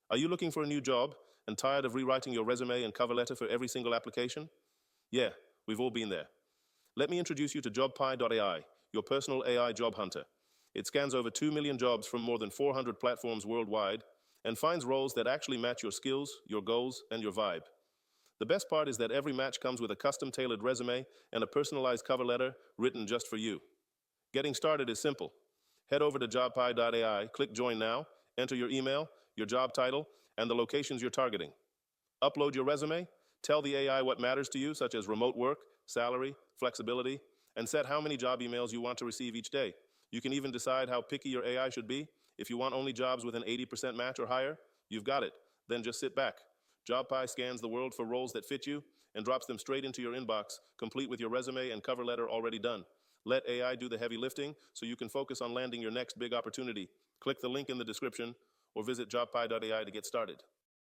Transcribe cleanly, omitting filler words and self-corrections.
Are you looking for a new job and tired of rewriting your resume and cover letter for every single application? Yeah, we've all been there. Let me introduce you to JobPie.ai, your personal AI job hunter. It scans over 2 million jobs from more than 400 platforms worldwide and finds roles that actually match your skills, your goals, and your vibe. The best part is that every match comes with a custom-tailored resume and a personalized cover letter written just for you. Getting started is simple. Head over to JobPie.ai, click Join Now, enter your email, your job title, and the locations you're targeting. Upload your resume, tell the AI what matters to you, such as remote work, salary, flexibility, and set how many job emails you want to receive each day. You can even decide how picky your AI should be. If you want only jobs with an 80% match or higher, you've got it. Then just sit back. JobPie scans the world for roles that fit you and drops them straight into your inbox, complete with your resume and cover letter already done. Let AI do the heavy lifting so you can focus on landing your next big opportunity. Click the link in the description or visit jobpie.ai to get started.